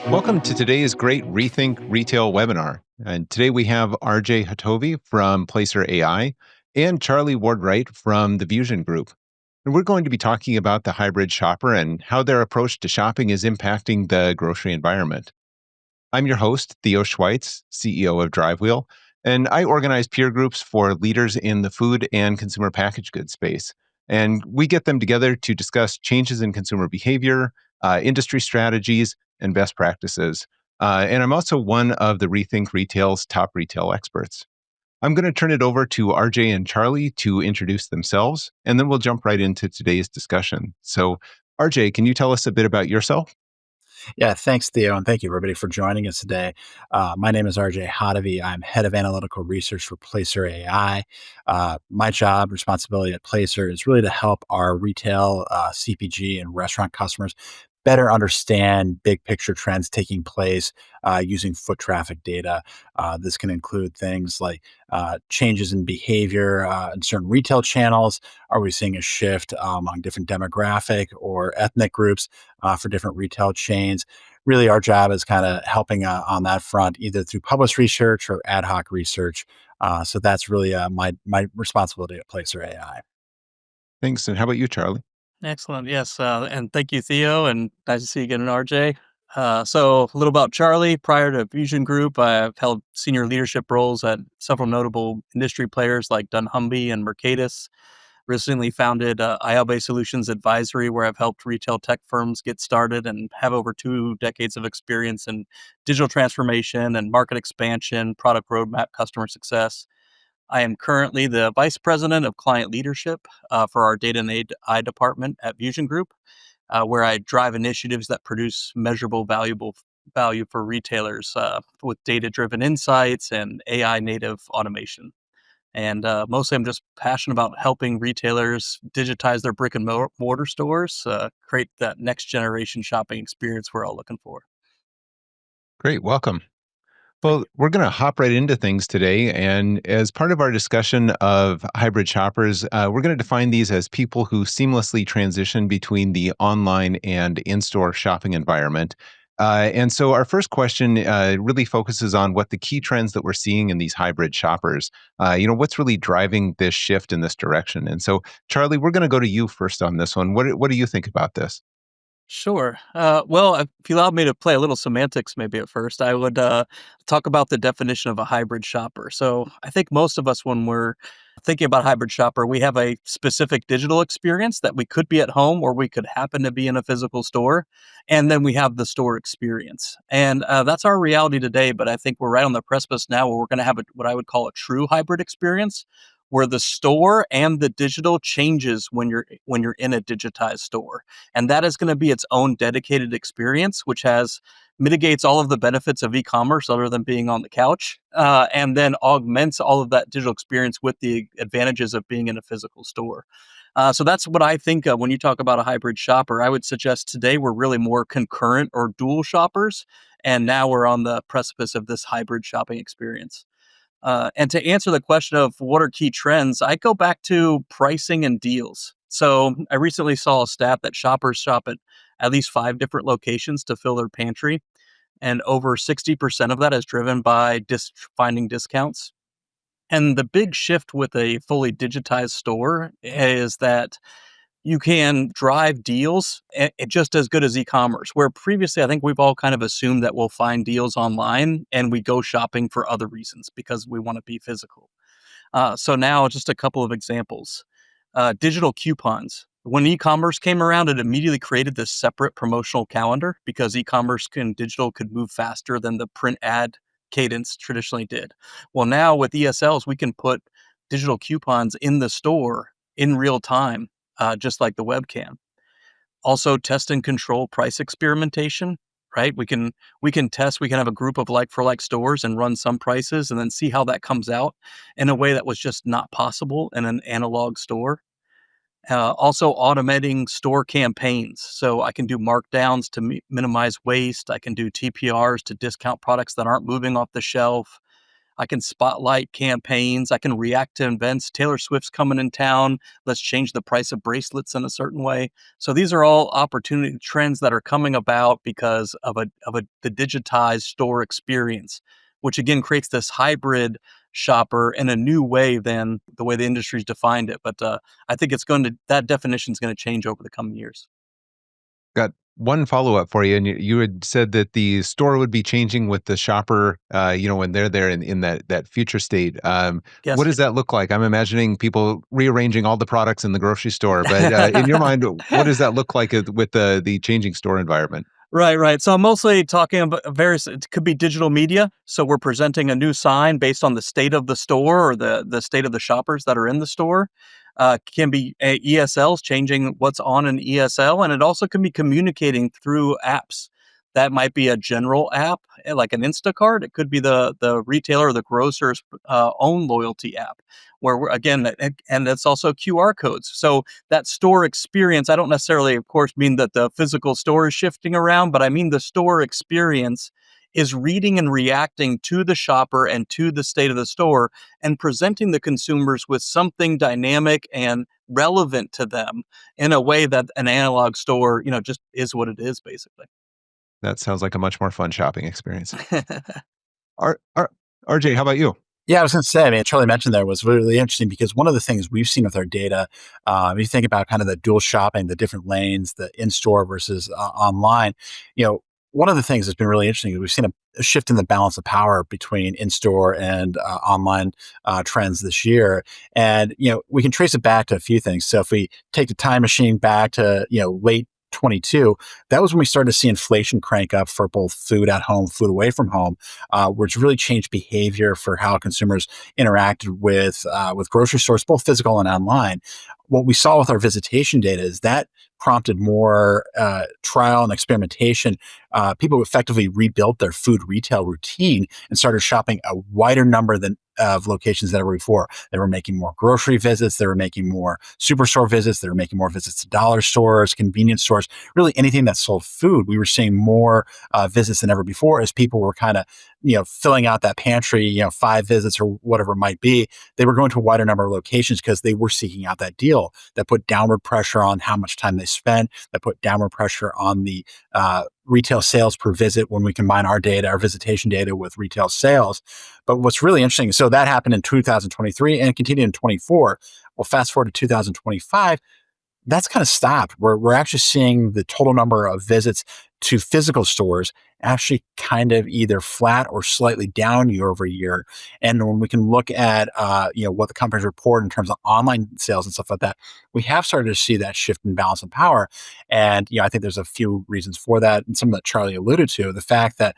Welcome to today's great Rethink Retail webinar. And today we have RJ Hottovy from Placer.ai and Charlie Ward-Wright from the VusionGroup. And we're going to be talking about the hybrid shopper and how their approach to shopping is impacting the grocery environment. I'm your host, Theo Schweitz, CEO of DriveWheel, and I organize peer groups for leaders in the food and consumer packaged goods space. And we get them together to discuss changes in consumer behavior, industry strategies, and best practices. And I'm also one of the Rethink Retail's top retail experts. I'm going to turn it over to RJ and Charlie to introduce themselves, and then we'll jump right into today's discussion. So, RJ, can you tell us a bit about yourself? Yeah, thanks, Theo, and thank you, everybody, for joining us today. My name is RJ Hottovy. I'm head of analytical research for Placer.ai. My job responsibility at Placer is really to help our retail, CPG, and restaurant customers better understand big picture trends taking place using foot traffic data. This can include things like changes in behavior in certain retail channels. Are we seeing a shift among different demographic or ethnic groups for different retail chains? Really, our job is kind of helping on that front, either through published research or ad hoc research. So that's really my responsibility at Placer AI. Thanks. And how about you, Charlie? Excellent. Yes. And thank you, Theo. And nice to see you again, RJ. So, a little about Charlie. Prior to VusionGroup, I've held senior leadership roles at several notable industry players like dunnhumby and Mercatus. Recently founded ILB Solutions Advisory, where I've helped retail tech firms get started and have over 2 decades of experience in digital transformation and market expansion, product roadmap, customer success. I am currently the Vice President of Client Leadership for our Data and AI department at VusionGroup, where I drive initiatives that produce measurable, valuable value for retailers with data-driven insights and AI-native automation. And mostly, I'm just passionate about helping retailers digitize their brick and mortar stores, create that next generation shopping experience we're all looking for. Great. Welcome. Thank Well, you. we're going to hop right into things today. And as part of our discussion of hybrid shoppers, we're going to define these as people who seamlessly transition between the online and in store shopping environment. And so our first question really focuses on what the key trends that we're seeing in these hybrid shoppers. What's really driving this shift in this direction? And so, Charlie, we're going to go to you first on this one. What do you think about this? Sure. Well, if you allowed me to play a little semantics maybe at first, I would talk about the definition of a hybrid shopper. So I think most of us, when we're thinking about hybrid shopper, we have a specific digital experience that we could be at home or we could happen to be in a physical store. And then we have the store experience. And that's our reality today. But I think we're right on the precipice now where we're going to have what I would call a true hybrid experience where the store and the digital changes when you're in a digitized store. And that is going to be its own dedicated experience, which has mitigates all of the benefits of e-commerce other than being on the couch, and then augments all of that digital experience with the advantages of being in a physical store. So that's what I think of when you talk about a hybrid shopper. I would suggest today we're really more concurrent or dual shoppers, and now we're on the precipice of this hybrid shopping experience. And to answer the question of what are key trends, I go back to pricing and deals. So I recently saw a stat that shoppers shop at least 5 different locations to fill their pantry, and over 60% of that is driven by finding discounts. And the big shift with a fully digitized store is that you can drive deals just as good as e-commerce, where previously I think we've all kind of assumed that we'll find deals online and we go shopping for other reasons because we want to be physical. So now just a couple of examples. Digital coupons. When e-commerce came around, it immediately created this separate promotional calendar because e-commerce and digital could move faster than the print ad cadence traditionally did. Well, now with ESLs, we can put digital coupons in the store in real time, just like the web can. Also, test and control price experimentation, right? We can test. We can have a group of like for like stores and run some prices, and then see how that comes out in a way that was just not possible in an analog store. Also, automating store campaigns. So I can do markdowns to minimize waste. I can do TPRs to discount products that aren't moving off the shelf. I can spotlight campaigns. I can react to events. Taylor Swift's coming in town. Let's change the price of bracelets in a certain way. So these are all opportunity trends that are coming about because of the digitized store experience, which again creates this hybrid shopper in a new way than the way the industry's defined it. But I think that definition is going to change over the coming years. Got one follow-up for you, and you had said that the store would be changing with the shopper, when they're there in that future state. What Yes. does that look like? I'm imagining people rearranging all the products in the grocery store, but, in your mind, what does that look like with the changing store environment? Right, right. So I'm mostly talking about it could be digital media. So we're presenting a new sign based on the state of the store or the state of the shoppers that are in the store. Can be ESLs changing what's on an ESL, and it also can be communicating through apps. That might be a general app, like an Instacart. It could be the retailer or the grocer's own loyalty app, where and it's also QR codes. So that store experience, I don't necessarily, of course, mean that the physical store is shifting around, but I mean the store experience is reading and reacting to the shopper and to the state of the store and presenting the consumers with something dynamic and relevant to them in a way that an analog store, just is what it is, basically. That sounds like a much more fun shopping experience. RJ, how about you? Yeah, I was going to say, I mean, Charlie mentioned there was really interesting because one of the things we've seen with our data, you think about kind of the dual shopping, the different lanes, the in-store versus online, you know, one of the things that's been really interesting is we've seen a shift in the balance of power between in-store and online trends this year. And, we can trace it back to a few things. So if we take the time machine back to, late 22, that was when we started to see inflation crank up for both food at home, food away from home, which really changed behavior for how consumers interacted with grocery stores, both physical and online. What we saw with our visitation data is that prompted more trial and experimentation. People effectively rebuilt their food retail routine and started shopping a wider number of locations than ever before. They were making more grocery visits. They were making more superstore visits. They were making more visits to dollar stores, convenience stores, really anything that sold food. We were seeing more visits than ever before as people were kind of, filling out that pantry, 5 visits or whatever it might be. They were going to a wider number of locations because they were seeking out that deal that put downward pressure on how much time they spent, that put downward pressure on the retail sales per visit when we combine our data, our visitation data with retail sales. But what's really interesting, so that happened in 2023 and continued in 24. Well, fast forward to 2025, that's kind of stopped. We're actually seeing the total number of visits to physical stores actually kind of either flat or slightly down year over year. And when we can look at what the companies report in terms of online sales and stuff like that, we have started to see that shift in balance of power. And I think there's a few reasons for that, and some that Charlie alluded to. The fact that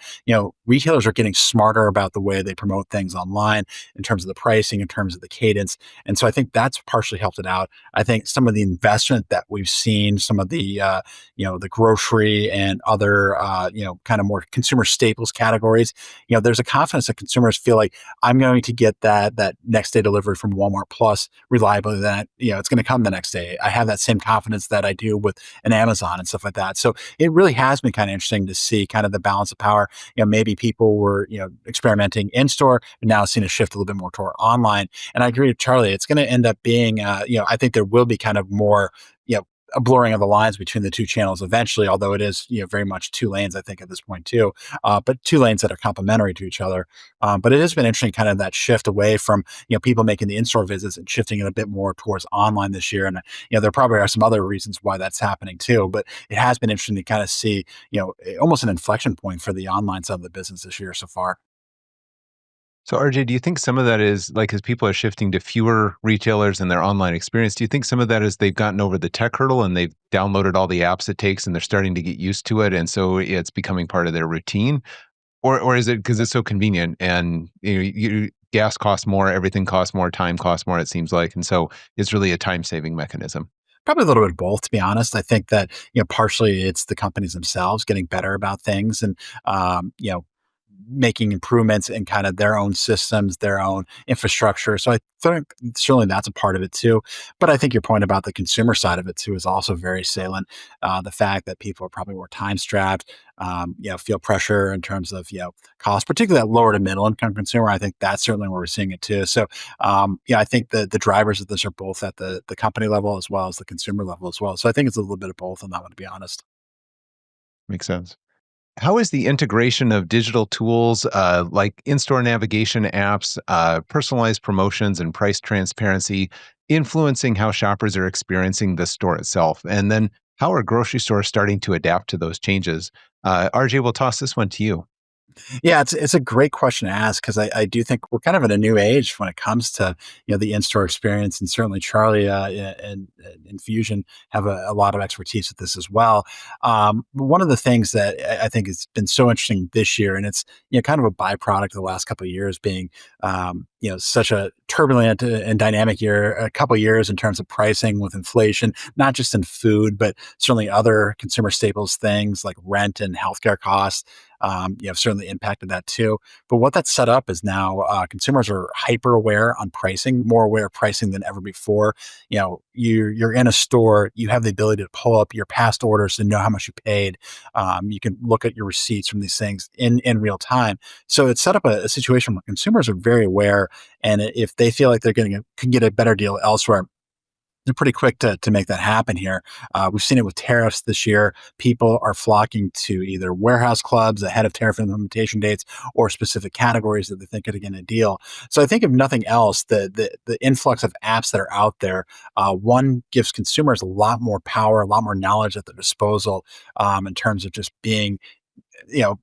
retailers are getting smarter about the way they promote things online in terms of the pricing, in terms of the cadence, and so I think that's partially helped it out. I think some of the investment that we've seen, some of the the grocery and other kind of more consumer staples categories, there's a confidence that consumers feel like I'm going to get that next day delivery from Walmart Plus reliably, that it's going to come the next day. I have that same confidence that I do with an Amazon and stuff like that. So it really has been kind of interesting to see kind of the balance of power. Maybe people were experimenting in store, but now seeing a shift a little bit more toward online. And I agree with Charlie. It's going to end up being I think there will be kind of more a blurring of the lines between the two channels eventually, although it is very much two lanes, I think, at this point too, but two lanes that are complementary to each other. But it has been interesting, kind of that shift away from people making the in-store visits and shifting it a bit more towards online this year. And there probably are some other reasons why that's happening too. But it has been interesting to kind of see almost an inflection point for the online side of the business this year so far. So, RJ, do you think some of that is like as people are shifting to fewer retailers in their online experience? Do you think some of that is they've gotten over the tech hurdle and they've downloaded all the apps it takes and they're starting to get used to it, and so it's becoming part of their routine? Or is it because it's so convenient and gas costs more, everything costs more, time costs more, it seems like, and so it's really a time saving mechanism? Probably a little bit of both, to be honest. I think that partially it's the companies themselves getting better about things, and making improvements in kind of their own systems, their own infrastructure. So I think certainly that's a part of it too. But I think your point about the consumer side of it too is also very salient. The fact that people are probably more time strapped, feel pressure in terms of cost, particularly that lower to middle income consumer. I think that's certainly where we're seeing it too. So I think the drivers of this are both at the company level as well as the consumer level as well. So I think it's a little bit of both on that one, to be honest. Makes sense. How is the integration of digital tools like in-store navigation apps, personalized promotions, and price transparency influencing how shoppers are experiencing the store itself? And then how are grocery stores starting to adapt to those changes? RJ, we'll toss this one to you. Yeah, it's a great question to ask because I do think we're kind of in a new age when it comes to the in-store experience, and certainly Charlie and Fusion have a lot of expertise with this as well. One of the things that I think has been so interesting this year, and it's kind of a byproduct of the last couple of years being such a turbulent and dynamic year, a couple of years in terms of pricing with inflation, not just in food, but certainly other consumer staples things like rent and healthcare costs have certainly impacted that too. But what that's set up is now consumers are hyper aware on pricing, more aware of pricing than ever before. You're in a store, you have the ability to pull up your past orders and know how much you paid. You can look at your receipts from these things in real time. So it's set up a situation where consumers are very aware, and if they feel like can get a better deal elsewhere, they're pretty quick to make that happen here. We've seen it with tariffs this year. People are flocking to either warehouse clubs ahead of tariff implementation dates or specific categories that they think are getting a deal. So I think if nothing else, the influx of apps that are out there, one gives consumers a lot more power, a lot more knowledge at their disposal in terms of just being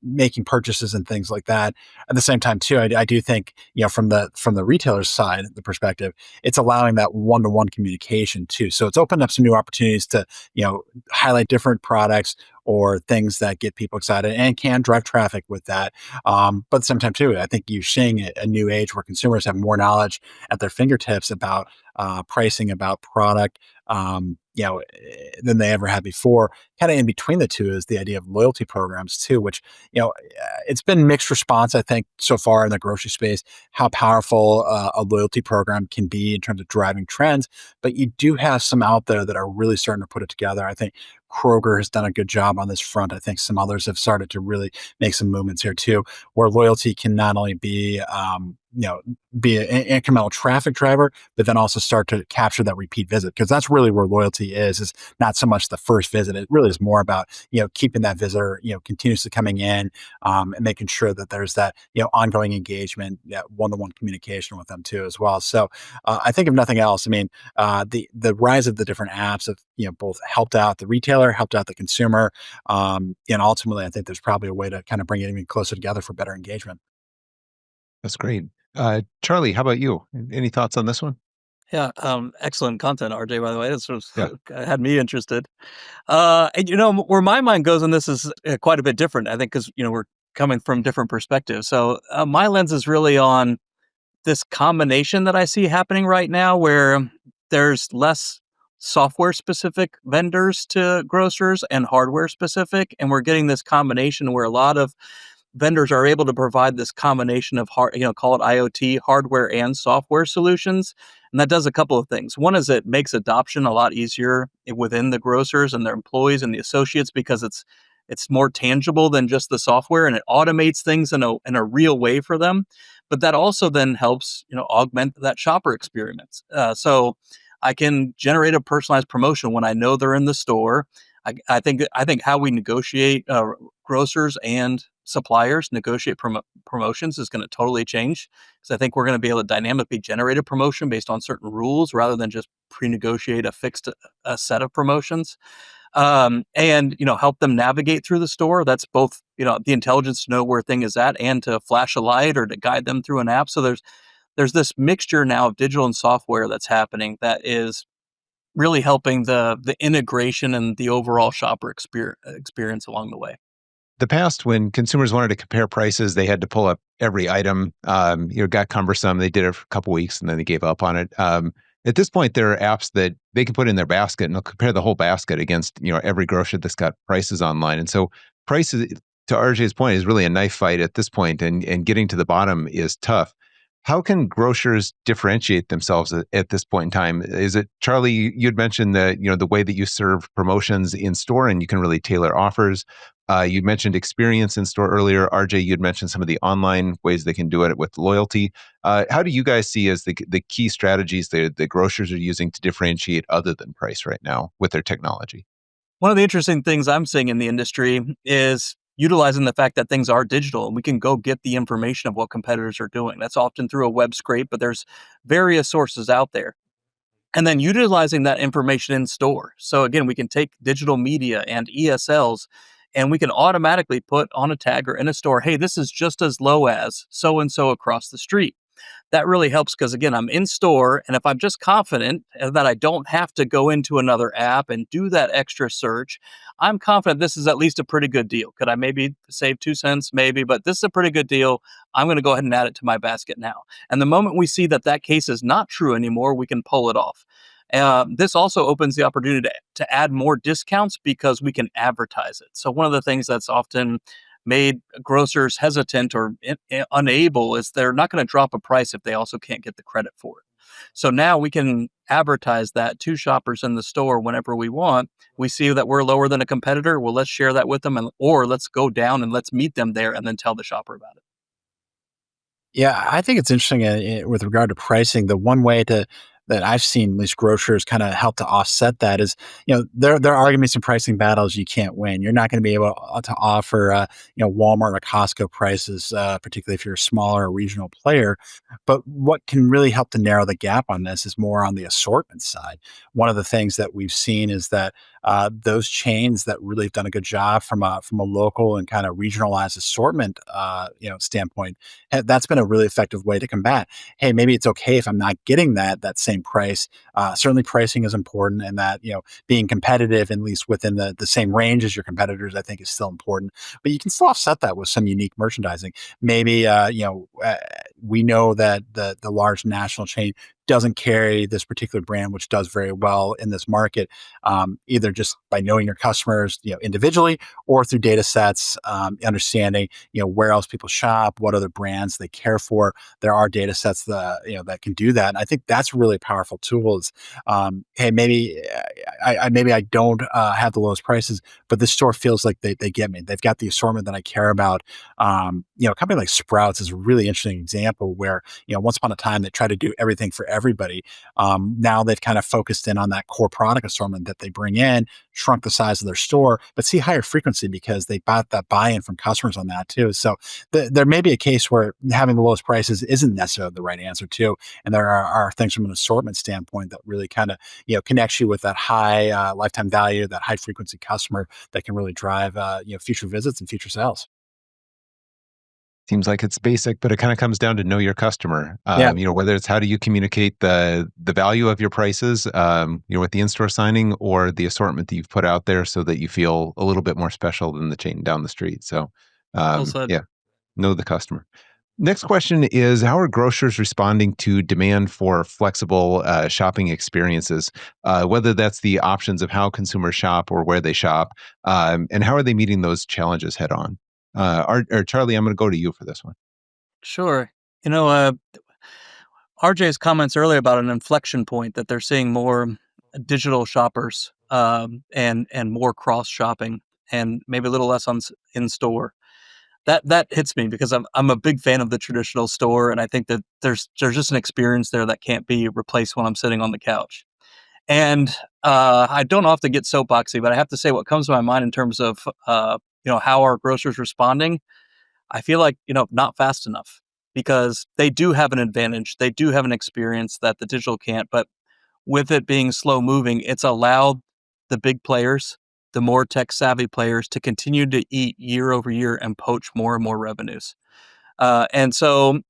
making purchases and things like that. At the same time, too, I do think from the retailer's side, the perspective, it's allowing that one-to-one communication too. So it's opened up some new opportunities to highlight different products or things that get people excited and can drive traffic with that. But at the same time, too, I think you're seeing a new age where consumers have more knowledge at their fingertips about pricing, about product, than they ever had before. Kind of in between the two is the idea of loyalty programs too, which it's been mixed response, I think, so far in the grocery space. How powerful a loyalty program can be in terms of driving trends, but you do have some out there that are really starting to put it together. I think Kroger has done a good job on this front. I think some others have started to really make some movements here too, where loyalty can not only be be an incremental traffic driver, but then also start to capture that repeat visit. Because that's really where loyalty is not so much the first visit. It really is more about, keeping that visitor, continuously coming in and making sure that there's that, ongoing engagement, that one-to-one communication with them too as well. So I think if nothing else, I mean, the rise of the different apps have, both helped out the retailer, helped out the consumer. And ultimately, I think there's probably a way to kind of bring it even closer together for better engagement. That's great. Charlie, how about you? Any thoughts on this one? Yeah, excellent content, RJ, by the way. This was Yeah. had me interested. And where my mind goes on this is quite a bit different, I think, because we're coming from different perspectives. So my lens is really on this combination that I see happening right now, where there's less software specific vendors to grocers and hardware specific, and we're getting this combination where a lot of vendors are able to provide this combination of call it IoT, hardware and software solutions. And that does a couple of things. One is it makes adoption a lot easier within the grocers and their employees and the associates because it's more tangible than just the software, and it automates things in a real way for them. But that also then helps augment that shopper experience. So I can generate a personalized promotion when I know they're in the store. I think how we negotiate grocers and suppliers negotiate promotions is going to totally change, because I think we're going to be able to dynamically generate a promotion based on certain rules rather than just pre-negotiate a set of promotions, and help them navigate through the store. That's both the intelligence to know where a thing is at and to flash a light or to guide them through an app. So there's this mixture now of digital and software that's happening that is really helping the integration and the overall shopper experience along the way. The past, when consumers wanted to compare prices, they had to pull up every item. It got cumbersome. They did it for a couple weeks and then they gave up on it. At this point, there are apps that they can put in their basket and they'll compare the whole basket against every grocer that's got prices online. And so prices to RJ's point, is really a knife fight at this point, and getting to the bottom is tough. How can grocers differentiate themselves at this point in time? Is it, Charlie, you'd mentioned that, the way that you serve promotions in store and you can really tailor offers. You mentioned experience in store earlier. RJ, you'd mentioned some of the online ways they can do it with loyalty. How do you guys see as the key strategies that the grocers are using to differentiate other than price right now with their technology? One of the interesting things I'm seeing in the industry is utilizing the fact that things are digital and we can go get the information of what competitors are doing. That's often through a web scrape, but there's various sources out there. And then utilizing that information in store. So again, we can take digital media and ESLs and we can automatically put on a tag or in a store, hey, this is just as low as so and so across the street. That really helps because, again, I'm in store. And if I'm just confident that I don't have to go into another app and do that extra search, I'm confident this is at least a pretty good deal. Could I maybe save 2 cents? Maybe, but this is a pretty good deal. I'm going to go ahead and add it to my basket now. And the moment we see that that case is not true anymore, we can pull it off. This also opens the opportunity to add more discounts because we can advertise it. So one of the things that's often made grocers hesitant or unable is they're not going to drop a price if they also can't get the credit for it. So now we can advertise that to shoppers in the store whenever we want. We see that we're lower than a competitor. Well, let's share that with them, or let's go down and let's meet them there and then tell the shopper about it. Yeah, I think it's interesting with regard to pricing. The one way that I've seen at least grocers kind of help to offset that is, there are going to be some pricing battles you can't win. You're not going to be able to offer, Walmart or Costco prices, particularly if you're a smaller regional player. But what can really help to narrow the gap on this is more on the assortment side. One of the things that we've seen is that those chains that really have done a good job from a local and kind of regionalized assortment, standpoint, that's been a really effective way to combat. Hey, maybe it's okay if I'm not getting that same price. Certainly, pricing is important, and that being competitive, at least within the same range as your competitors, I think is still important. But you can still offset that with some unique merchandising. Maybe we know that the large national chain doesn't carry this particular brand, which does very well in this market, either just by knowing your customers, individually, or through data sets, understanding, where else people shop, what other brands they care for. There are data sets that can do that. And I think that's a really powerful tool is, hey, maybe I don't have the lowest prices, but this store feels like they get me. They've got the assortment that I care about. A company like Sprouts is a really interesting example where, once upon a time they tried to do everything for everybody. Now they've kind of focused in on that core product assortment that they bring in, shrunk the size of their store, but see higher frequency because they got that buy-in from customers on that too. So there may be a case where having the lowest prices isn't necessarily the right answer too. And there are things from an assortment standpoint that really kind of, connects you with that high lifetime value, that high frequency customer that can really drive, future visits and future sales. Seems like it's basic, but it kind of comes down to know your customer. Yeah. Whether it's how do you communicate the value of your prices, with the in-store signing or the assortment that you've put out there, so that you feel a little bit more special than the chain down the street. So, Well said. yeah, know the customer. Next question is: how are grocers responding to demand for flexible shopping experiences? Whether that's the options of how consumers shop or where they shop, and how are they meeting those challenges head on? Or Charlie, I'm going to go to you for this one. Sure. RJ's comments earlier about an inflection point that they're seeing more digital shoppers and more cross shopping and maybe a little less in store. That hits me because I'm a big fan of the traditional store, and I think that there's just an experience there that can't be replaced when I'm sitting on the couch. And I don't often get soapboxy, but I have to say what comes to my mind in terms of how are grocers responding. I feel like not fast enough because they do have an advantage. They do have an experience that the digital can't. But with it being slow moving, it's allowed the big players, the more tech savvy players, to continue to eat year over year and poach more and more revenues. And so,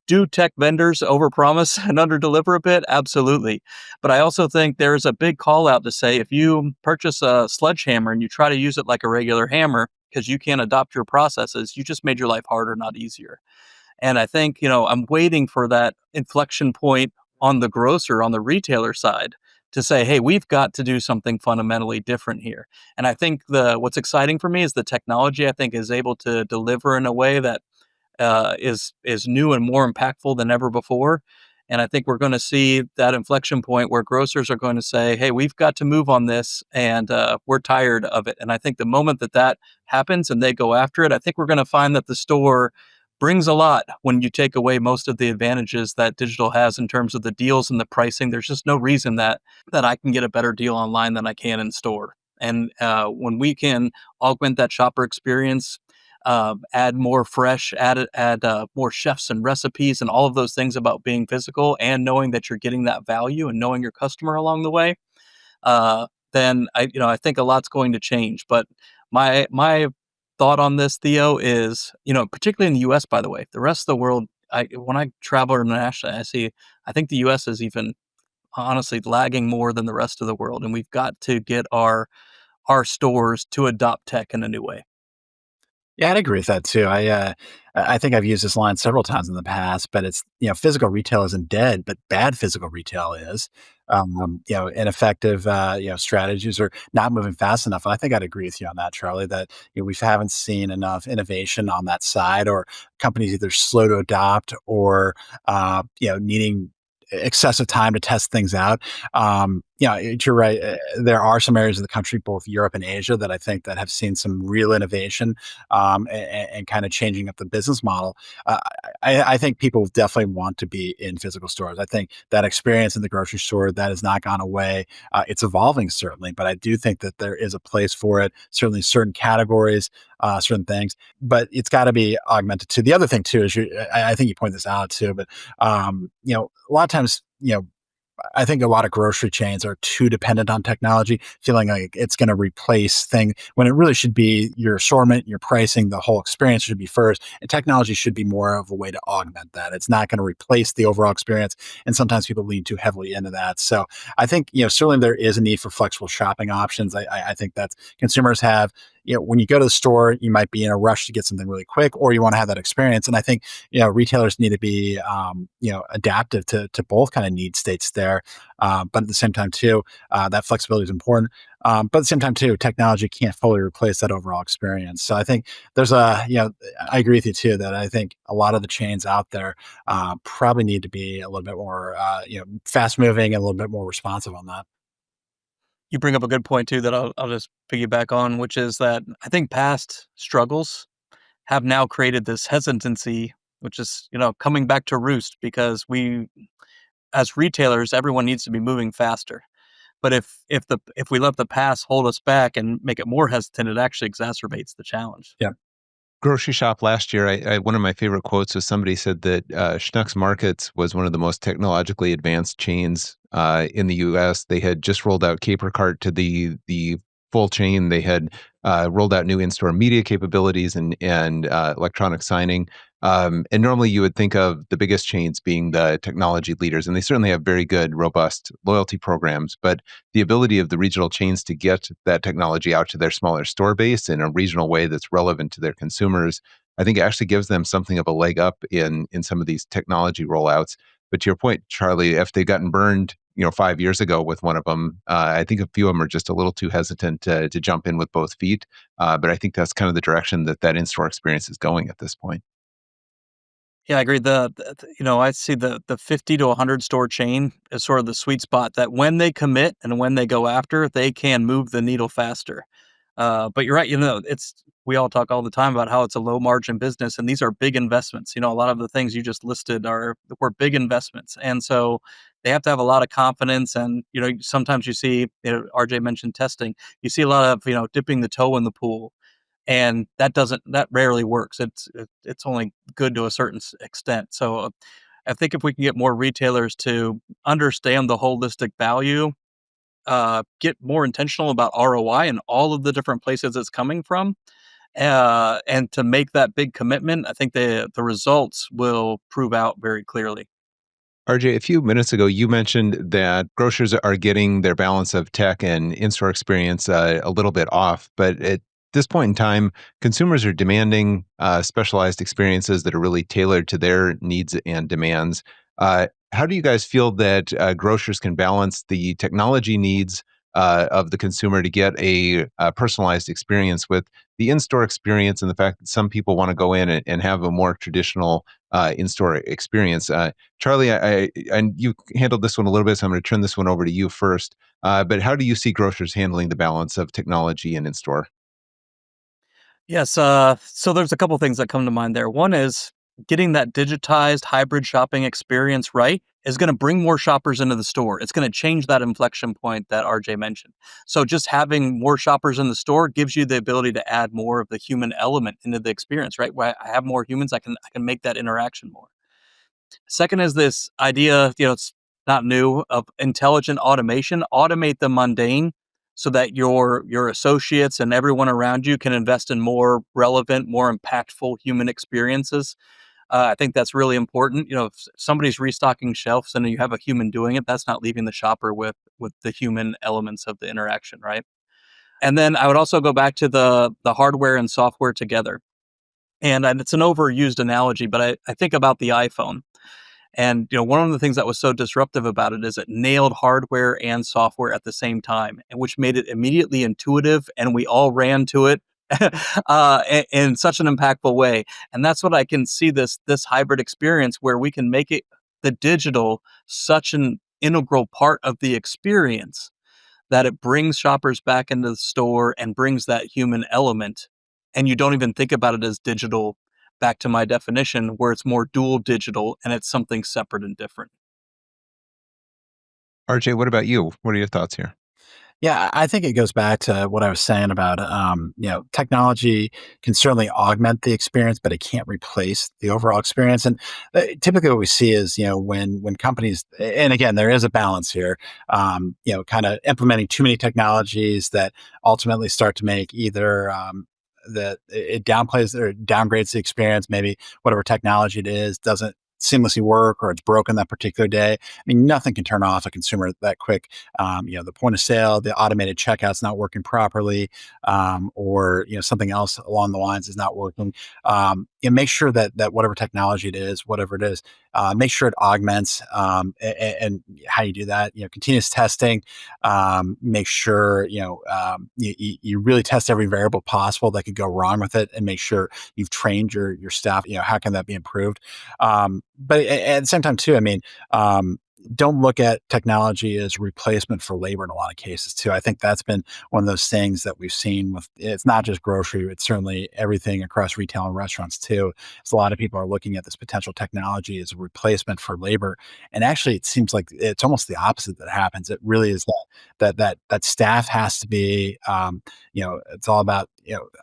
do tech vendors overpromise and underdeliver a bit? Absolutely. But I also think there's a big call out to say if you purchase a sledgehammer and you try to use it like a regular hammer because you can't adopt your processes, you just made your life harder, not easier. And I think, I'm waiting for that inflection point on the grocer, on the retailer side, to say, hey, we've got to do something fundamentally different here. And I think what's exciting for me is the technology, I think, is able to deliver in a way that is new and more impactful than ever before. And I think we're going to see that inflection point where grocers are going to say, "Hey, we've got to move on this, and we're tired of it." And I think the moment that that happens and they go after it, I think we're going to find that the store brings a lot when you take away most of the advantages that digital has in terms of the deals and the pricing. There's just no reason that I can get a better deal online than I can in store. And when we can augment that shopper experience, add more fresh, add more chefs and recipes and all of those things about being physical and knowing that you're getting that value and knowing your customer along the way, then I think a lot's going to change. But my thought on this, Theo, is particularly in the U.S. By the way, the rest of the world, when I travel internationally, I think the U.S. is even honestly lagging more than the rest of the world, and we've got to get our stores to adopt tech in a new way. Yeah, I'd agree with that too. I think I've used this line several times in the past, but it's physical retail isn't dead, but bad physical retail is. Ineffective strategies are not moving fast enough. And I think I'd agree with you on that, Charlie. That we haven't seen enough innovation on that side, or companies either slow to adopt or needing excessive time to test things out. You're right. There are some areas of the country, both Europe and Asia, that I think that have seen some real innovation and kind of changing up the business model. I think people definitely want to be in physical stores. I think that experience in the grocery store that has not gone away. It's evolving certainly, but I do think that there is a place for it. Certainly, certain categories, certain things, but it's got to be augmented too. The other thing too is I think you point this out too, but a lot of times, I think a lot of grocery chains are too dependent on technology, feeling like it's going to replace things when it really should be your assortment, your pricing, the whole experience should be first. And technology should be more of a way to augment that. It's not going to replace the overall experience. And sometimes people lean too heavily into that. So I think, certainly there is a need for flexible shopping options. I think that consumers have, when you go to the store, you might be in a rush to get something really quick, or you want to have that experience. And I think, retailers need to be, adaptive to both kind of need states there. But at the same time, too, that flexibility is important. But at the same time, too, technology can't fully replace that overall experience. So I think I agree with you, too, that I think a lot of the chains out there probably need to be a little bit more, fast moving and a little bit more responsive on that. You bring up a good point too that I'll just piggyback on, which is that I think past struggles have now created this hesitancy, which is coming back to roost because we, as retailers, everyone needs to be moving faster. But if we let the past hold us back and make it more hesitant, it actually exacerbates the challenge. Yeah. Grocery shop last year, one of my favorite quotes was somebody said that Schnucks Markets was one of the most technologically advanced chains in the U.S. They had just rolled out Caper Cart to the full chain. They had rolled out new in-store media capabilities and electronic signing. And normally you would think of the biggest chains being the technology leaders, and they certainly have very good, robust loyalty programs. But the ability of the regional chains to get that technology out to their smaller store base in a regional way that's relevant to their consumers, I think it actually gives them something of a leg up in some of these technology rollouts. But to your point, Charlie, if they'd gotten burned 5 years ago with one of them, I think a few of them are just a little too hesitant to jump in with both feet. But I think that's kind of the direction that in-store experience is going at this point. Yeah, I agree. I see the 50 to 100 store chain as sort of the sweet spot that when they commit and when they go after, they can move the needle faster. But you're right. We all talk all the time about how it's a low margin business, and these are big investments. A lot of the things you just listed were big investments, and so they have to have a lot of confidence. And sometimes you see, RJ mentioned testing. You see a lot of dipping the toe in the pool. And that rarely works. It's only good to a certain extent. So I think if we can get more retailers to understand the holistic value, get more intentional about ROI and all of the different places it's coming from, and to make that big commitment, I think the results will prove out very clearly. RJ, a few minutes ago, you mentioned that grocers are getting their balance of tech and in-store experience a little bit off, but at this point in time, consumers are demanding specialized experiences that are really tailored to their needs and demands. how do you guys feel that grocers can balance the technology needs of the consumer to get a personalized experience with the in-store experience and the fact that some people want to go in and have a more traditional in-store experience? Charlie, and you handled this one a little bit, so I'm going to turn this one over to you first. But how do you see grocers handling the balance of technology and in-store? Yes, so there's a couple things that come to mind there. One is getting that digitized hybrid shopping experience right is going to bring more shoppers into the store. It's going to change that inflection point that RJ mentioned. So just having more shoppers in the store gives you the ability to add more of the human element into the experience, right? Where I have more humans, I can make that interaction more. Second is this idea, it's not new, of intelligent automation. Automate the mundane so that your associates and everyone around you can invest in more relevant, more impactful human experiences. I think that's really important. If somebody's restocking shelves and you have a human doing it, that's not leaving the shopper with the human elements of the interaction, right? And then I would also go back to the hardware and software together. And it's an overused analogy, but I think about the iPhone. And one of the things that was so disruptive about it is it nailed hardware and software at the same time, and which made it immediately intuitive, and we all ran to it in such an impactful way. And that's what I can see this hybrid experience where we can make it the digital such an integral part of the experience that it brings shoppers back into the store and brings that human element. And you don't even think about it as digital, back to my definition, where it's more dual digital and it's something separate and different. RJ, what about you? What are your thoughts here? Yeah, I think it goes back to what I was saying about, technology can certainly augment the experience, but it can't replace the overall experience. And typically, what we see is, when companies, and again, there is a balance here, kind of implementing too many technologies that ultimately start to make either that it downplays or downgrades the experience. Maybe whatever technology it is doesn't seamlessly work or it's broken that particular day. I mean, nothing can turn off a consumer that quick. The point of sale, the automated checkout's not working properly, or something else along the lines is not working. Make sure that whatever technology it is, whatever it is, make sure it augments. And how you do that, continuous testing. Make sure you really test every variable possible that could go wrong with it, and make sure you've trained your staff. How can that be improved? But at the same time, too, I mean, don't look at technology as replacement for labor in a lot of cases, too. I think that's been one of those things that we've seen with, it's not just grocery, it's certainly everything across retail and restaurants, too. So a lot of people are looking at this potential technology as a replacement for labor. And actually, it seems like it's almost the opposite that happens. It really is that staff has to be, it's all about,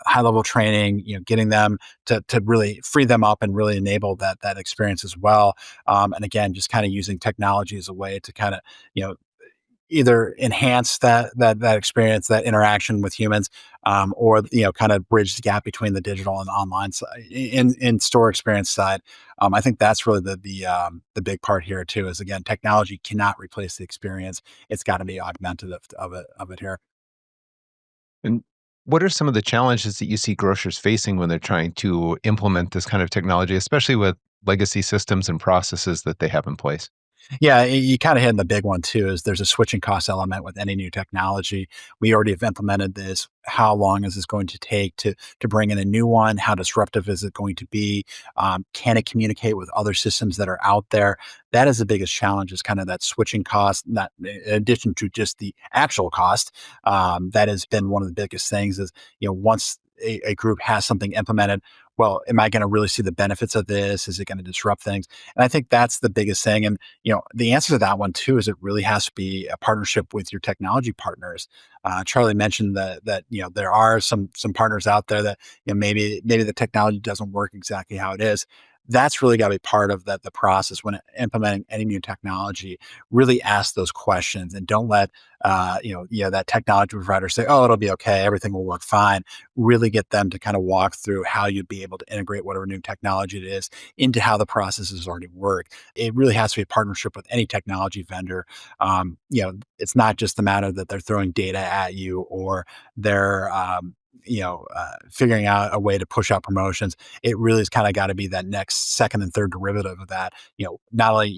high level training, getting them to really free them up and really enable that experience as well. And again, just kind of using technology as a way to kind of, either enhance that experience, that interaction with humans, or kind of bridge the gap between the digital and online side, in store experience side. I think that's really the big part here too. Is again, technology cannot replace the experience; it's got to be augmentative of it here. And what are some of the challenges that you see grocers facing when they're trying to implement this kind of technology, especially with legacy systems and processes that they have in place? Yeah, you kind of hit on the big one too. Is there's a switching cost element with any new technology. We already have implemented this. How long is this going to take to bring in a new one? How disruptive is it going to be? Can it communicate with other systems that are out there? That is the biggest challenge. Is kind of that switching cost. Not in addition to just the actual cost. That has been one of the biggest things. Is once a group has something implemented, well, am I going to really see the benefits of this? Is it going to disrupt things? And I think that's the biggest thing. And the answer to that one too is it really has to be a partnership with your technology partners. Charlie mentioned that there are some partners out there that maybe the technology doesn't work exactly how it is. That's really got to be part of the process when implementing any new technology. Really ask those questions and don't let that technology provider say, "Oh, it'll be okay, everything will work fine." Really get them to kind of walk through how you'd be able to integrate whatever new technology it is into how the processes already work. It really has to be a partnership with any technology vendor. It's not just the matter that they're throwing data at you or they're figuring out a way to push out promotions. It really has kind of got to be that next second and third derivative of that. Not only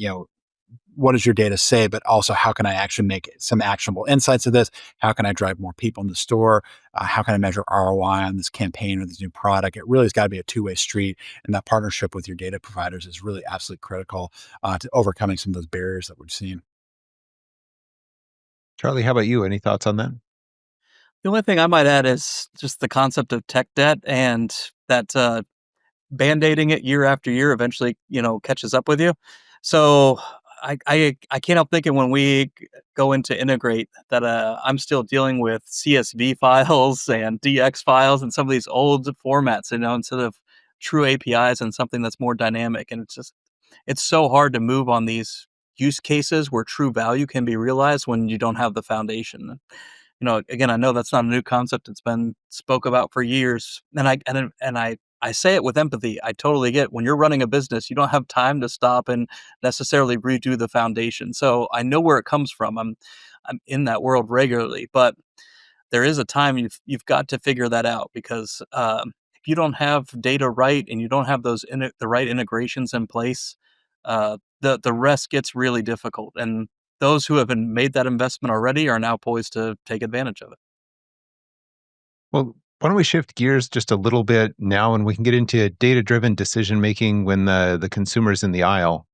what does your data say, but also how can I actually make some actionable insights of this? How can I drive more people in the store? How can I measure ROI on this campaign or this new product? It really has got to be a two-way street, and that partnership with your data providers is really absolutely critical to overcoming some of those barriers that we've seen. Charlie, how about you? Any thoughts on that? The only thing I might add is just the concept of tech debt and that band-aiding it year after year eventually, catches up with you. So I can't help thinking when we go into integrate that I'm still dealing with CSV files and DX files and some of these old formats, instead of true APIs and something that's more dynamic. And it's so hard to move on these use cases where true value can be realized when you don't have the foundation. Again, I know that's not a new concept. It's been spoke about for years, and I say it with empathy. I totally get when you're running a business, you don't have time to stop and necessarily redo the foundation. So I know where it comes from. I'm in that world regularly, but there is a time you've got to figure that out because if you don't have data right and you don't have the right integrations in place, the rest gets really difficult. And those who have made that investment already are now poised to take advantage of it. Well, why don't we shift gears just a little bit now, and we can get into data-driven decision making when the consumer's in the aisle.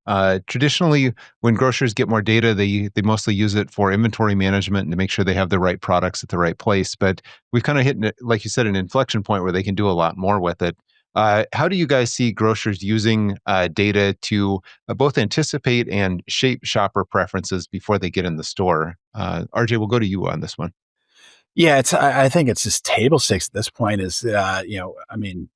Traditionally, when grocers get more data, they mostly use it for inventory management and to make sure they have the right products at the right place. But we've kind of hit, like you said, an inflection point where they can do a lot more with it. How do you guys see grocers using data to both anticipate and shape shopper preferences before they get in the store? RJ, we'll go to you on this one. Yeah, I think it's just table stakes at this point is, I mean,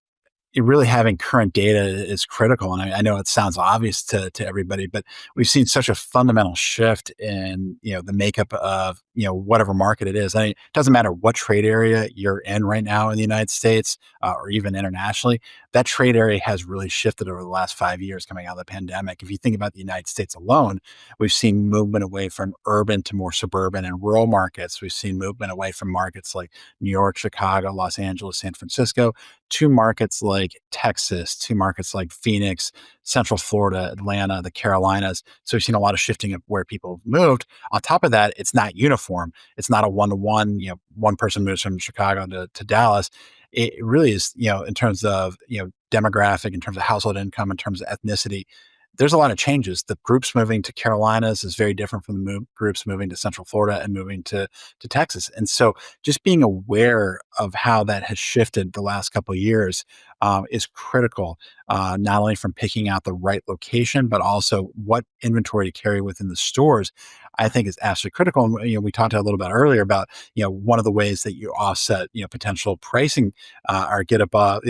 really having current data is critical. And I know it sounds obvious to everybody, but we've seen such a fundamental shift in, the makeup of, whatever market it is. I mean, it doesn't matter what trade area you're in right now in the United States or even internationally, that trade area has really shifted over the last 5 years coming out of the pandemic. If you think about the United States alone, we've seen movement away from urban to more suburban and rural markets. We've seen movement away from markets like New York, Chicago, Los Angeles, San Francisco, to markets like Texas, to markets like Phoenix, Central Florida, Atlanta, the Carolinas. So we've seen a lot of shifting of where people have moved. On top of that, it's not uniform. It's not a one-to-one, one person moves from Chicago to Dallas. It really is, in terms of, demographic, in terms of household income, in terms of ethnicity, there's a lot of changes. The groups moving to Carolinas is very different from the groups moving to Central Florida and moving to Texas. And so just being aware of how that has shifted the last couple of years is critical, not only from picking out the right location, but also what inventory to carry within the stores. I think is absolutely critical. And we talked a little bit earlier about one of the ways that you offset potential pricing or get above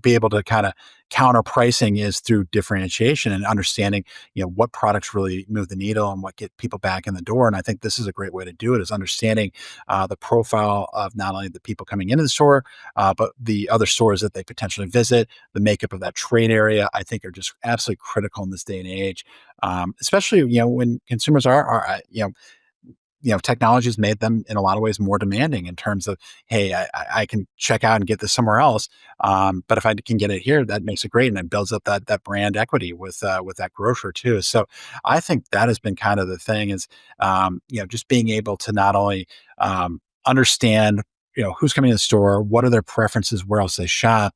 be able to kind of counter pricing is through differentiation and understanding what products really move the needle and what get people back in the door. And I think this is a great way to do it, is understanding the profile of not only the people coming into the store, but the other stores that they potentially visit. The makeup of that trade area, I think, are just absolutely critical in this day and age, especially when consumers technology has made them in a lot of ways more demanding in terms of, hey, I can check out and get this somewhere else, but if I can get it here, that makes it great, and it builds up that brand equity with that grocer too. So I think that has been kind of the thing is, just being able to not only understand who's coming to the store, what are their preferences, where else they shop,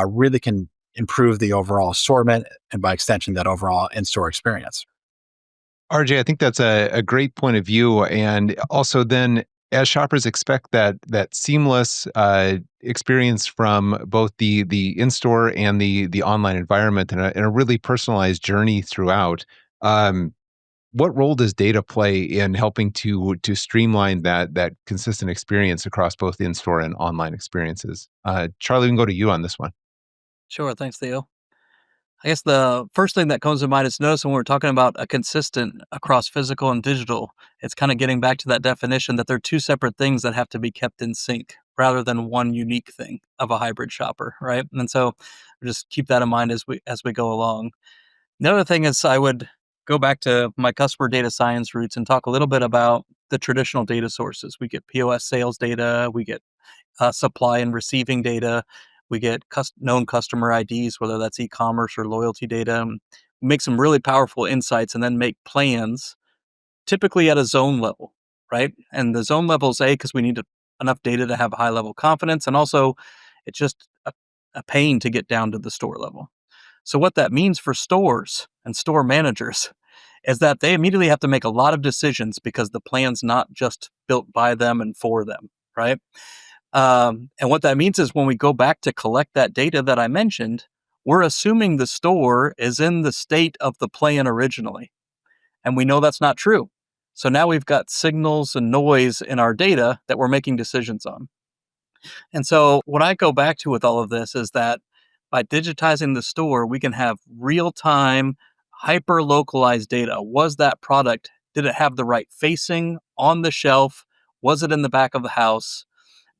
really can improve the overall assortment and by extension that overall in-store experience. RJ, I think that's a great point of view. And also then as shoppers expect that seamless experience from both the in-store and the online environment and a really personalized journey throughout, what role does data play in helping to streamline that consistent experience across both in-store and online experiences? Charlie, we can go to you on this one. Sure. Thanks, Theo. I guess the first thing that comes to mind is notice when we're talking about a consistent across physical and digital, it's kind of getting back to that definition that they're two separate things that have to be kept in sync rather than one unique thing of a hybrid shopper, right? And so just keep that in mind as we go along. The other thing is I would go back to my customer data science roots and talk a little bit about the traditional data sources. We get POS sales data, we get supply and receiving data. We get known customer IDs, whether that's e-commerce or loyalty data. make some really powerful insights, and then make plans, typically at a zone level, right? And the zone level is because we need enough data to have high level confidence, and also it's just a pain to get down to the store level. So what that means for stores and store managers is that they immediately have to make a lot of decisions because the plan's not just built by them and for them, right? And what that means is when we go back to collect that data that I mentioned, we're assuming the store is in the state of the plan originally. And we know that's not true. So now we've got signals and noise in our data that we're making decisions on. And so what I go back to with all of this is that by digitizing the store, we can have real time, hyper localized data. Was that product, did it have the right facing on the shelf? Was it in the back of the house?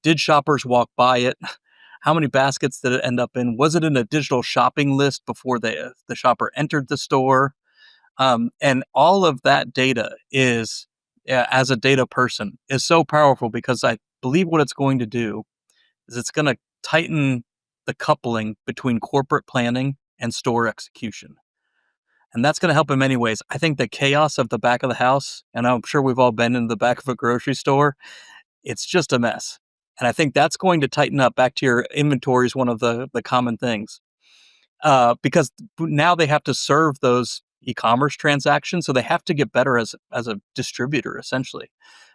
Did shoppers walk by it? How many baskets did it end up in? Was it in a digital shopping list before the shopper entered the store? And all of that data is, as a data person, is so powerful because I believe what it's going to do is it's going to tighten the coupling between corporate planning and store execution. And that's going to help in many ways. I think the chaos of the back of the house, and I'm sure we've all been in the back of a grocery store, it's just a mess. And I think that's going to tighten up. Back to your inventory is one of the common things. Because now they have to serve those e-commerce transactions, so they have to get better as a distributor, essentially.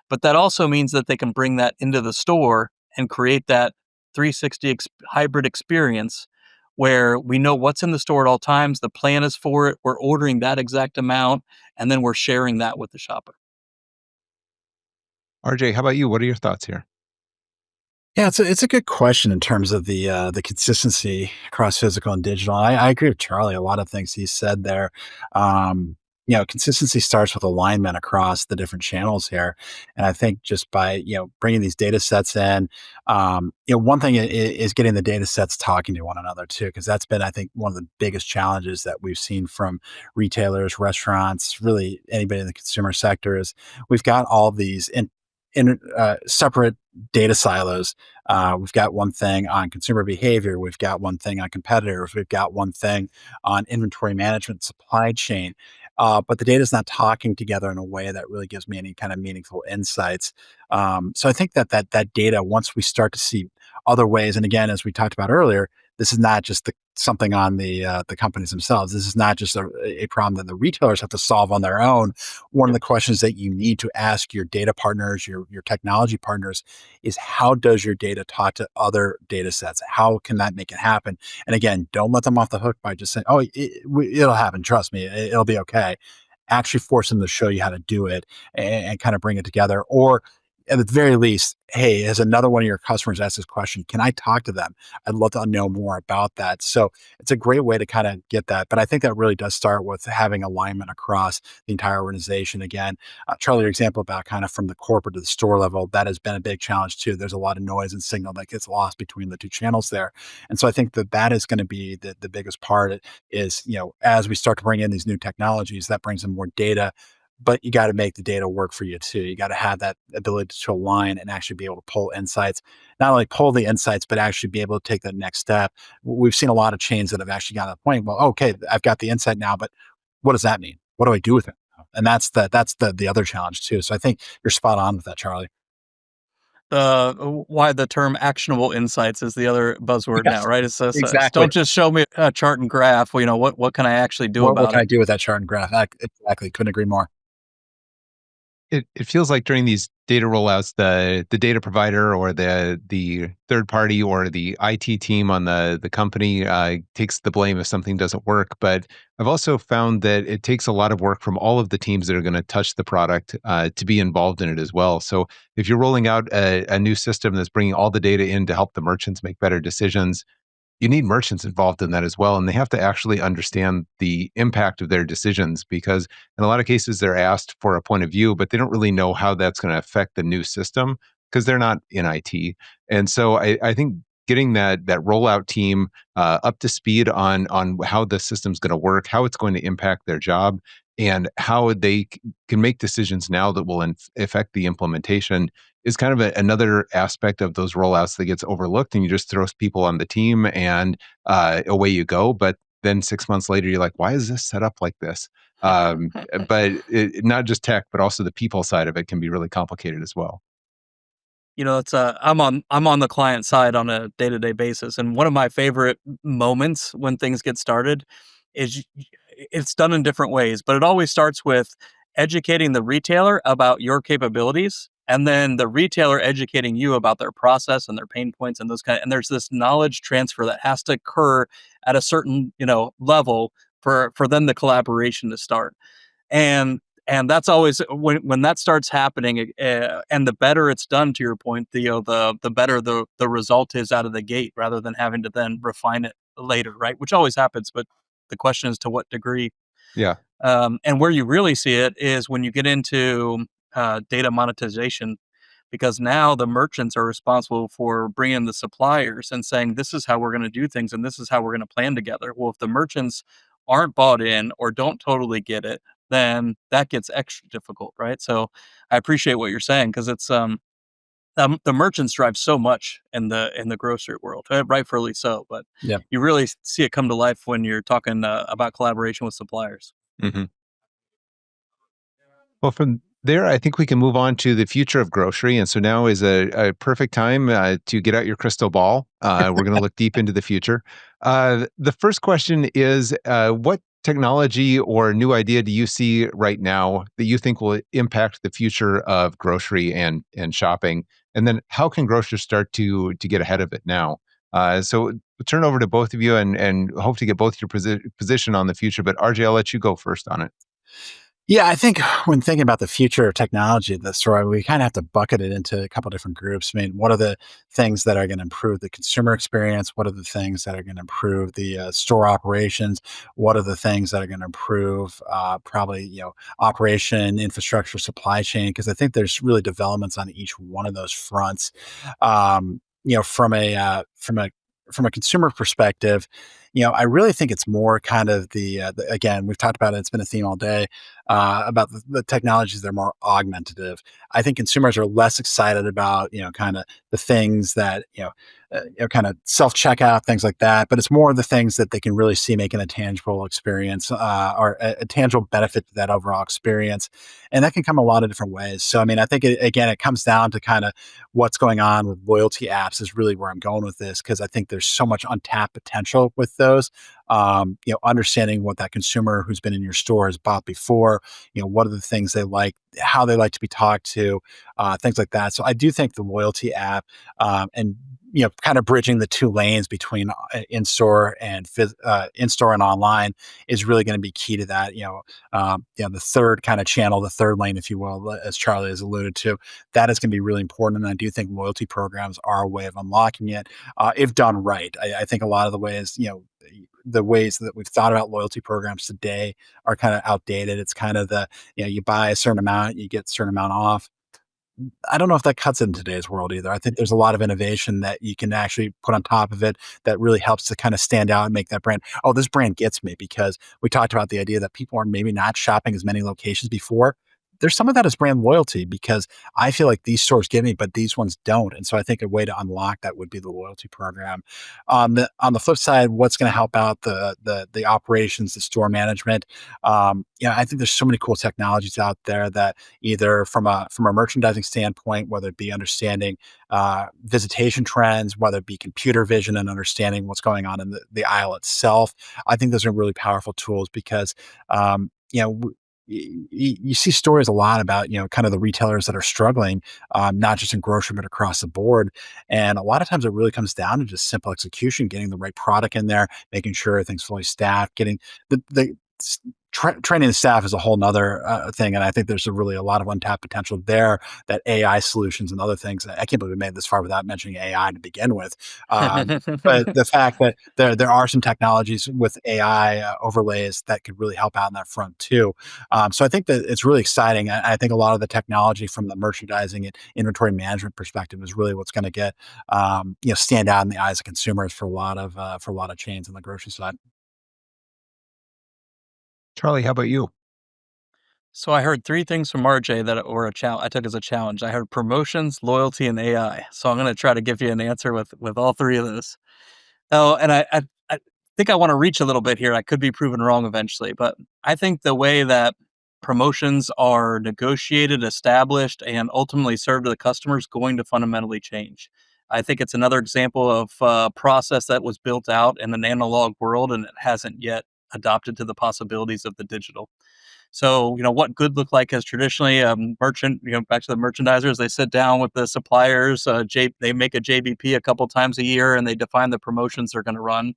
But that also means that they can bring that into the store and create that 360 hybrid experience where we know what's in the store at all times, the plan is for it, we're ordering that exact amount, and then we're sharing that with the shopper. RJ, how about you? What are your thoughts here? Yeah, it's a good question in terms of the consistency across physical and digital. I agree with Charlie. A lot of things he said there. Consistency starts with alignment across the different channels here, and I think just by bringing these data sets in, one thing is getting the data sets talking to one another too, because that's been, I think, one of the biggest challenges that we've seen from retailers, restaurants, really anybody in the consumer sector is we've got all these in separate data silos. We've got one thing on consumer behavior. We've got one thing on competitors. We've got one thing on inventory management, supply chain. But the data is not talking together in a way that really gives me any kind of meaningful insights. So I think that data, once we start to see other ways, and again, as we talked about earlier, this is not just something on the companies themselves. This is not just a problem that the retailers have to solve on their own. One of the questions that you need to ask your data partners, your technology partners, is how does your data talk to other data sets? How can that make it happen? And again, don't let them off the hook by just saying, "Oh, it'll happen. Trust me, it'll be okay." Actually, force them to show you how to do it and kind of bring it together, or at the very least, hey, as another one of your customers asks this question, can I talk to them? I'd love to know more about that. So it's a great way to kind of get that. But I think that really does start with having alignment across the entire organization. Again, Charlie, your example about kind of from the corporate to the store level, that has been a big challenge too. There's a lot of noise and signal that gets lost between the two channels there. And so I think that is going to be the biggest part is, as we start to bring in these new technologies, that brings in more data, but you got to make the data work for you too. You got to have that ability to align and actually be able to pull insights, not only pull the insights, but actually be able to take that next step. We've seen a lot of chains that have actually gotten to the point, well, okay, I've got the insight now, but what does that mean? What do I do with it? And that's the other challenge too. So I think you're spot on with that, Charlie. Why the term actionable insights is the other buzzword now, Yes, right? It's exactly. don't just show me a chart and graph. What can I actually do What about can it? I do with that chart and graph? Exactly. Couldn't agree more. It feels like during these data rollouts, the data provider or the third party or the IT team on the company takes the blame if something doesn't work. But I've also found that it takes a lot of work from all of the teams that are going to touch the product to be involved in it as well. So if you're rolling out a new system that's bringing all the data in to help the merchants make better decisions, you need merchants involved in that as well. And they have to actually understand the impact of their decisions because in a lot of cases they're asked for a point of view, but they don't really know how that's going to affect the new system because they're not in IT. And so I think getting that rollout team up to speed on how the system's going to work, how it's going to impact their job, and how they can make decisions now that will affect the implementation is kind of another aspect of those rollouts that gets overlooked, and you just throw people on the team and away you go. But then 6 months later, you're like, why is this set up like this? But not just tech, but also the people side of it can be really complicated as well. It's I'm on the client side on a day-to-day basis, and one of my favorite moments when things get started is it's done in different ways, but it always starts with educating the retailer about your capabilities, and then the retailer educating you about their process and their pain points and and there's this knowledge transfer that has to occur at a certain, level for then the collaboration to start. And that's always when that starts happening, and the better it's done, to your point, the better the result is out of the gate, rather than having to then refine it later, right? Which always happens, but the question is to what degree. Yeah. And where you really see it is when you get into data monetization, because now the merchants are responsible for bringing the suppliers and saying, this is how we're going to do things and this is how we're going to plan together. Well, if the merchants aren't bought in or don't totally get it, then that gets extra difficult, right? So I appreciate what you're saying, because it's the merchants drive so much in the grocery world, rightfully so. But Yeah. you really see it come to life when you're talking about collaboration with suppliers. Hmm. Well, from there, I think we can move on to the future of grocery. And so now is a perfect time to get out your crystal ball. We're going to look deep into the future. The first question is, what technology or new idea do you see right now that you think will impact the future of grocery and shopping? And then how can grocers start to get ahead of it now? So we'll turn over to both of you and hope to get both your position on the future. But RJ, I'll let you go first on it. Yeah, I think when thinking about the future of technology at this story, we kind of have to bucket it into a couple different groups. I mean, what are the things that are going to improve the consumer experience? What are the things that are going to improve the store operations? What are the things that are going to improve probably operation, infrastructure, supply chain? Because I think there's really developments on each one of those fronts. From a consumer perspective, I really think it's more kind of the again, we've talked about it, it's been a theme all day, about the technologies that are more augmentative. I think consumers are less excited about, kind of the things that, kind of self checkout, things like that. But it's more the things that they can really see making a tangible experience or a tangible benefit to that overall experience. And that can come a lot of different ways. So, I mean, I think, again, it comes down to kind of what's going on with loyalty apps is really where I'm going with this, because I think there's so much untapped potential with those. Understanding what that consumer who's been in your store has bought before, what are the things they like, how they like to be talked to, things like that. So I do think the loyalty app and kind of bridging the two lanes between in-store and in-store and online is really going to be key to that. The third kind of channel, the third lane, if you will, as Charlie has alluded to, that is going to be really important. And I do think loyalty programs are a way of unlocking it if done right. I think a lot of the ways that we've thought about loyalty programs today are kind of outdated. It's kind of you buy a certain amount, you get a certain amount off. I don't know if that cuts it in today's world either. I think there's a lot of innovation that you can actually put on top of it that really helps to kind of stand out and make that brand. Oh, this brand gets me, because we talked about the idea that people are maybe not shopping as many locations before. There's some of that as brand loyalty, because I feel like these stores get me, but these ones don't. And so I think a way to unlock that would be the loyalty program. On the flip side, what's going to help out the operations, the store management? I think there's so many cool technologies out there that either from a merchandising standpoint, whether it be understanding visitation trends, whether it be computer vision and understanding what's going on in the aisle itself. I think those are really powerful tools, because you see stories a lot about kind of the retailers that are struggling, not just in grocery but across the board. And a lot of times it really comes down to just simple execution, getting the right product in there, making sure everything's fully staffed, getting training the staff is a whole nother thing. And I think there's a lot of untapped potential there, that AI solutions and other things. I can't believe we made this far without mentioning AI to begin with. But the fact that there are some technologies with AI overlays that could really help out in that front too. So I think that it's really exciting. I think a lot of the technology from the merchandising and inventory management perspective is really what's going to get stand out in the eyes of consumers for a lot of chains on the grocery side. Charlie, how about you? So I heard three things from RJ that were a challenge. I took as a challenge. I heard promotions, loyalty, and AI. So I'm going to try to give you an answer with all three of those. Oh, and I think I want to reach a little bit here. I could be proven wrong eventually, but I think the way that promotions are negotiated, established, and ultimately served to the customer is going to fundamentally change. I think it's another example of a process that was built out in an analog world and it hasn't yet adopted to the possibilities of the digital. So, what good looked like as traditionally merchant, back to the merchandisers, they sit down with the suppliers, they make a JBP a couple times a year and they define the promotions they're going to run.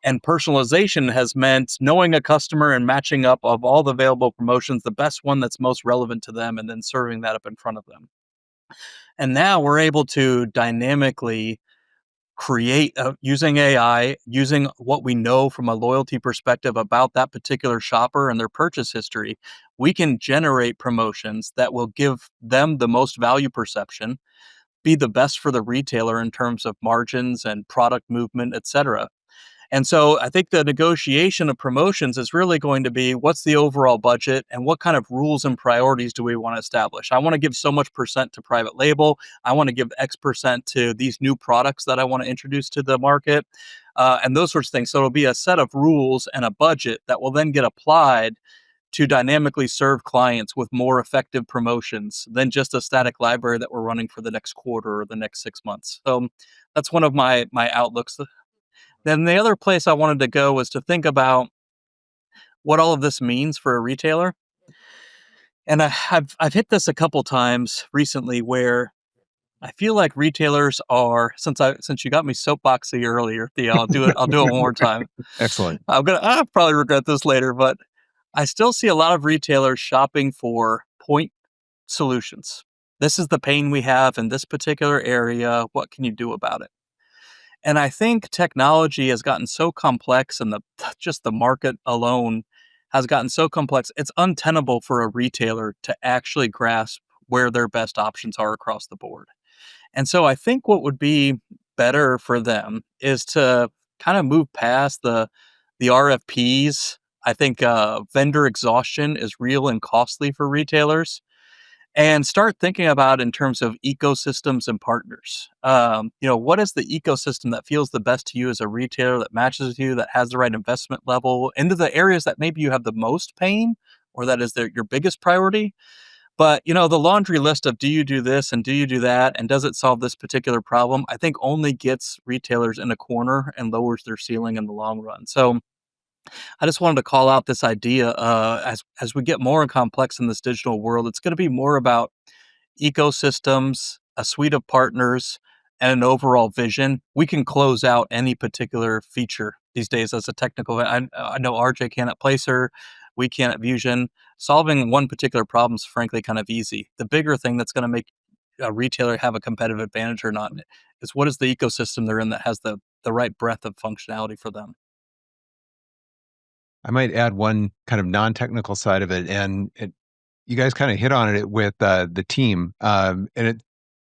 And personalization has meant knowing a customer and matching up of all the available promotions, the best one that's most relevant to them, and then serving that up in front of them. And now we're able to dynamically create using AI, using what we know from a loyalty perspective about that particular shopper and their purchase history. We can generate promotions that will give them the most value perception, be the best for the retailer in terms of margins and product movement, et cetera. And so I think the negotiation of promotions is really going to be what's the overall budget and what kind of rules and priorities do we want to establish? I want to give so much percent to private label. I want to give X percent to these new products that I want to introduce to the market, and those sorts of things. So it'll be a set of rules and a budget that will then get applied to dynamically serve clients with more effective promotions than just a static library that we're running for the next quarter or the next 6 months. So that's one of my outlooks. Then the other place I wanted to go was to think about what all of this means for a retailer. And I've hit this a couple times recently where I feel like retailers are, since you got me soapboxy earlier, Theo, I'll do it one more time. Excellent. I'll probably regret this later, but I still see a lot of retailers shopping for point solutions. This is the pain we have in this particular area. What can you do about it? And I think technology has gotten so complex and just the market alone has gotten so complex, it's untenable for a retailer to actually grasp where their best options are across the board. And so I think what would be better for them is to kind of move past the RFPs. I think vendor exhaustion is real and costly for retailers, and start thinking about in terms of ecosystems and partners. What is the ecosystem that feels the best to you as a retailer, that matches with you, that has the right investment level into the areas that maybe you have the most pain or that is your biggest priority. But, the laundry list of do you do this and do you do that and does it solve this particular problem, I think only gets retailers in a corner and lowers their ceiling in the long run. So I just wanted to call out this idea as we get more complex in this digital world, it's going to be more about ecosystems, a suite of partners, and an overall vision. We can close out any particular feature these days as a technical. I know RJ can at Placer, we can at Vusion. Solving one particular problem is frankly kind of easy. The bigger thing that's going to make a retailer have a competitive advantage or not is what is the ecosystem they're in that has the right breadth of functionality for them. I might add one kind of non-technical side of it, and you guys kind of hit on it with the team. At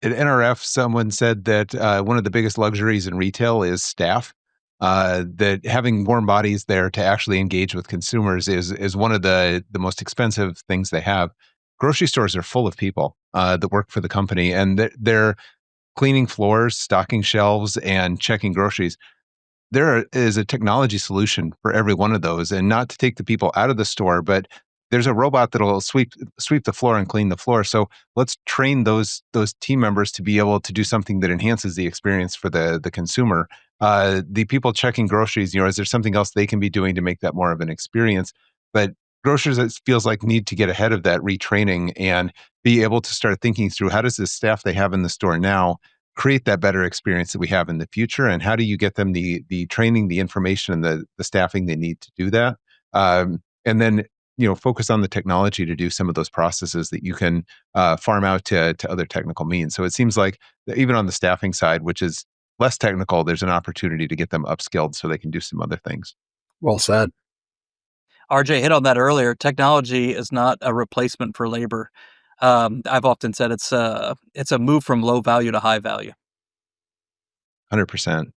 NRF, someone said that one of the biggest luxuries in retail is staff. That having warm bodies there to actually engage with consumers is one of the most expensive things they have. Grocery stores are full of people that work for the company, and they're cleaning floors, stocking shelves, and checking groceries. There is a technology solution for every one of those, and not to take the people out of the store, but there's a robot that'll sweep the floor and clean the floor. So let's train those team members to be able to do something that enhances the experience for the consumer. The people checking groceries, is there something else they can be doing to make that more of an experience? But grocers, it feels like, need to get ahead of that retraining and be able to start thinking through how does the staff they have in the store now create that better experience that we have in the future, and how do you get them the training, the information, and the staffing they need to do that, and then focus on the technology to do some of those processes that you can farm out to other technical means. So it seems like that even on the staffing side, which is less technical, there's an opportunity to get them upskilled so they can do some other things. Well said. RJ hit on that earlier. Technology is not a replacement for labor. I've often said it's a move from low value to high value. 100%.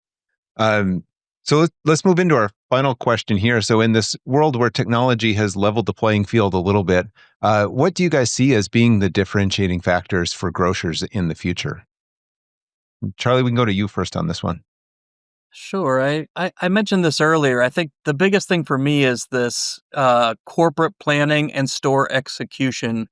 So let's move into our final question here. So in this world where technology has leveled the playing field a little bit, what do you guys see as being the differentiating factors for grocers in the future? Charlie, we can go to you first on this one. Sure. I mentioned this earlier. I think the biggest thing for me is this corporate planning and store execution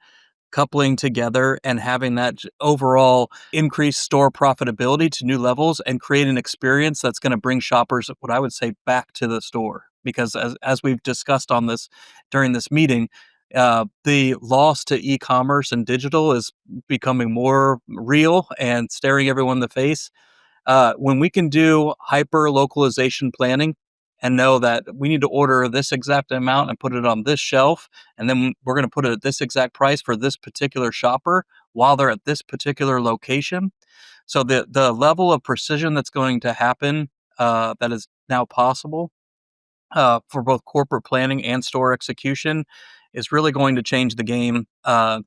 coupling together and having that overall increase store profitability to new levels and create an experience that's going to bring shoppers, what I would say, back to the store. Because as we've discussed on this during this meeting, the loss to e-commerce and digital is becoming more real and staring everyone in the face. When we can do hyper localization planning and know that we need to order this exact amount and put it on this shelf, and then we're going to put it at this exact price for this particular shopper while they're at this particular location. So the level of precision that's going to happen that is now possible for both corporate planning and store execution is really going to change the game. I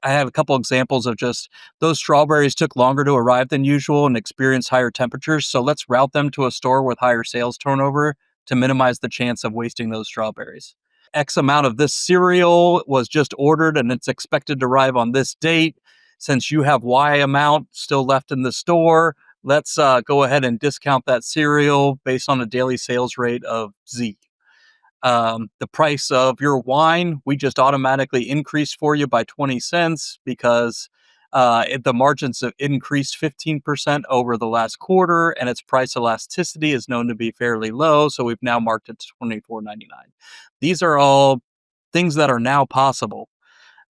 have a couple examples of just those strawberries took longer to arrive than usual and experience higher temperatures. So let's route them to a store with higher sales turnover to minimize the chance of wasting those strawberries. X amount of this cereal was just ordered and it's expected to arrive on this date. Since you have Y amount still left in the store, let's go ahead and discount that cereal based on a daily sales rate of Z. The price of your wine, we just automatically increased for you by 20 cents because the margins have increased 15% over the last quarter, and its price elasticity is known to be fairly low. So we've now marked it to $24.99. These are all things that are now possible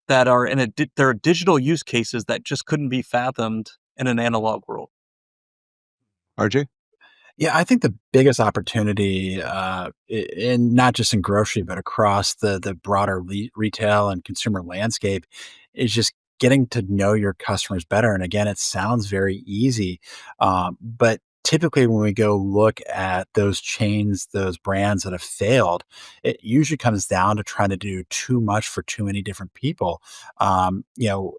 that are there are digital use cases that just couldn't be fathomed in an analog world. RJ? Yeah, I think the biggest opportunity, in not just in grocery, but across the broader retail and consumer landscape, is just getting to know your customers better. And again, it sounds very easy, but typically when we go look at those chains, those brands that have failed, it usually comes down to trying to do too much for too many different people. Um, you know,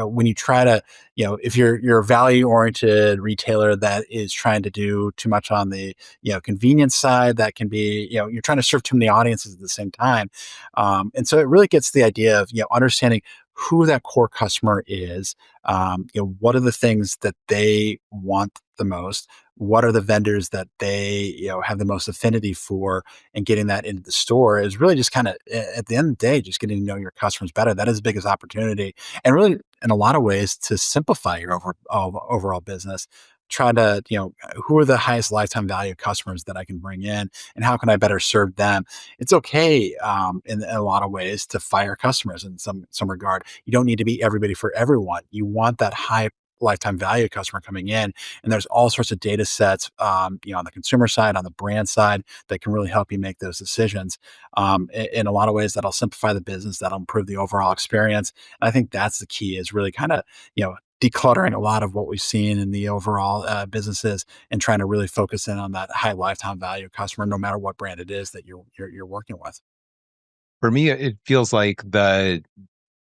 when you try to, if you're a value oriented retailer that is trying to do too much on the, convenience side, that can be, you're trying to serve too many audiences at the same time. And so it really gets the idea of, understanding who that core customer is. What are the things that they want the most? What are the vendors that they, have the most affinity for, and getting that into the store is really just kind of, at the end of the day, just getting to know your customers better. That is the biggest opportunity. And really, in a lot of ways, to simplify your overall business. Try to, who are the highest lifetime value customers that I can bring in, and how can I better serve them? It's okay, in a lot of ways, to fire customers in some regard. You don't need to be everybody for everyone. You want that high lifetime value customer coming in, and there's all sorts of data sets, on the consumer side, on the brand side, that can really help you make those decisions. In a lot of ways, that'll simplify the business, that'll improve the overall experience. And I think that's the key, is really kind of, decluttering a lot of what we've seen in the overall businesses, and trying to really focus in on that high lifetime value customer, no matter what brand it is that you're working with. For me, it feels like the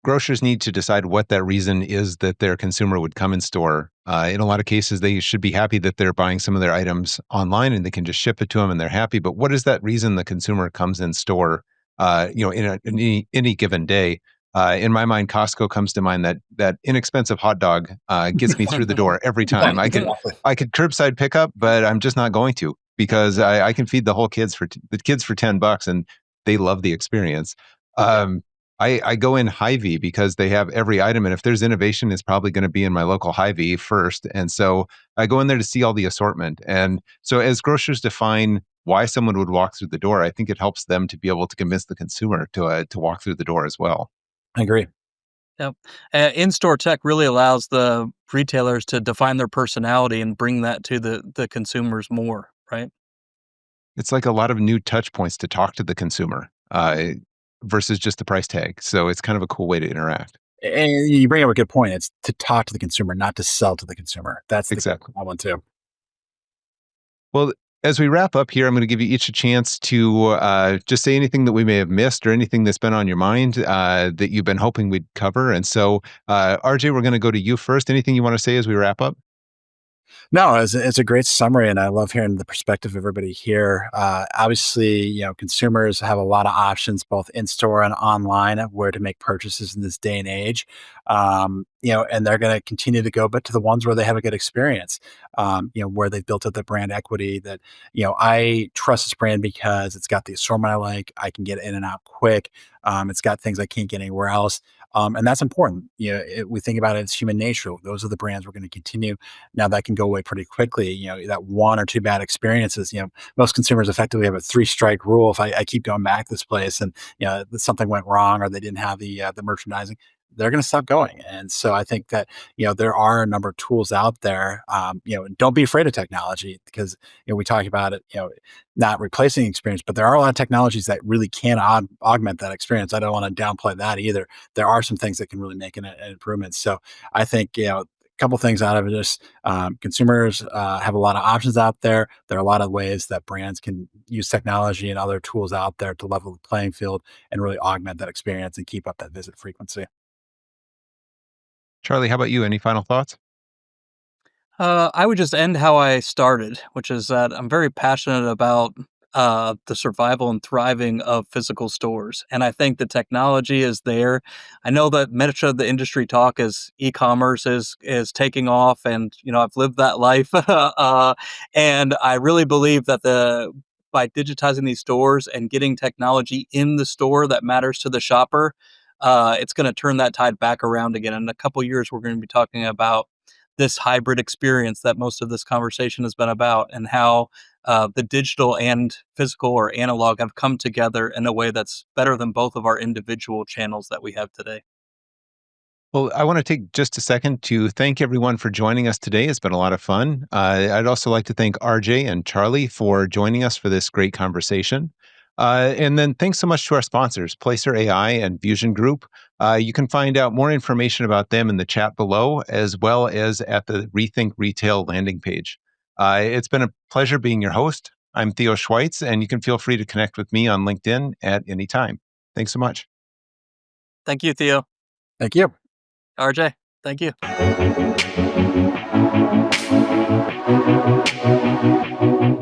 grocers need to decide what that reason is that their consumer would come in store. In a lot of cases, they should be happy that they're buying some of their items online and they can just ship it to them and they're happy. But what is that reason the consumer comes in store? In any given day. In my mind, Costco comes to mind. That inexpensive hot dog gets me through the door every time. I could curbside pick up, but I'm just not going to, because I can feed the whole the kids for $10, and they love the experience. I go in Hy-Vee because they have every item, and if there's innovation, it's probably going to be in my local Hy-Vee first. And so I go in there to see all the assortment. And so as grocers define why someone would walk through the door, I think it helps them to be able to convince the consumer to walk through the door as well. I agree. Yep. In-store tech really allows the retailers to define their personality and bring that to the consumers more, right? It's like a lot of new touch points to talk to the consumer versus just the price tag. So it's kind of a cool way to interact. And you bring up a good point. It's to talk to the consumer, not to sell to the consumer. That's exactly that one too. Well, as we wrap up here, I'm going to give you each a chance to just say anything that we may have missed, or anything that's been on your mind that you've been hoping we'd cover. And so, RJ, we're going to go to you first. Anything you want to say as we wrap up? No, it's a great summary, and I love hearing the perspective of everybody here. Obviously, consumers have a lot of options, both in store and online, of where to make purchases in this day and age. And they're going to continue to go, but to the ones where they have a good experience. Where they've built up the brand equity. That I trust this brand because it's got the assortment I like. I can get in and out quick. It's got things I can't get anywhere else. And that's important. We think about it as human nature. Those are the brands we're going to continue. Now that can go away pretty quickly. That one or two bad experiences. Most consumers effectively have a three-strike rule. If I keep going back to this place and something went wrong or they didn't have the merchandising, they're going to stop going. And so I think that there are a number of tools out there. Don't be afraid of technology because we talk about it. Not replacing experience, but there are a lot of technologies that really can augment that experience. I don't want to downplay that either. There are some things that can really make an improvement. So I think a couple things out of it is consumers have a lot of options out there. There are a lot of ways that brands can use technology and other tools out there to level the playing field and really augment that experience and keep up that visit frequency. Charlie, how about you? Any final thoughts? I would just end how I started, which is that I'm very passionate about the survival and thriving of physical stores. And I think the technology is there. I know that much of the industry talk is e-commerce is taking off, and I've lived that life. And I really believe that the by digitizing these stores and getting technology in the store that matters to the shopper, it's going to turn that tide back around again. In a couple years, we're going to be talking about this hybrid experience that most of this conversation has been about, and how the digital and physical or analog have come together in a way that's better than both of our individual channels that we have today. Well, I want to take just a second to thank everyone for joining us today. It's been a lot of fun. I'd also like to thank RJ and Charlie for joining us for this great conversation. And then thanks so much to our sponsors, Placer AI and VusionGroup. You can find out more information about them in the chat below, as well as at the Rethink Retail landing page. It's been a pleasure being your host. I'm Theo Schweitz, and you can feel free to connect with me on LinkedIn at any time. Thanks so much. Thank you, Theo. Thank you. RJ, thank you.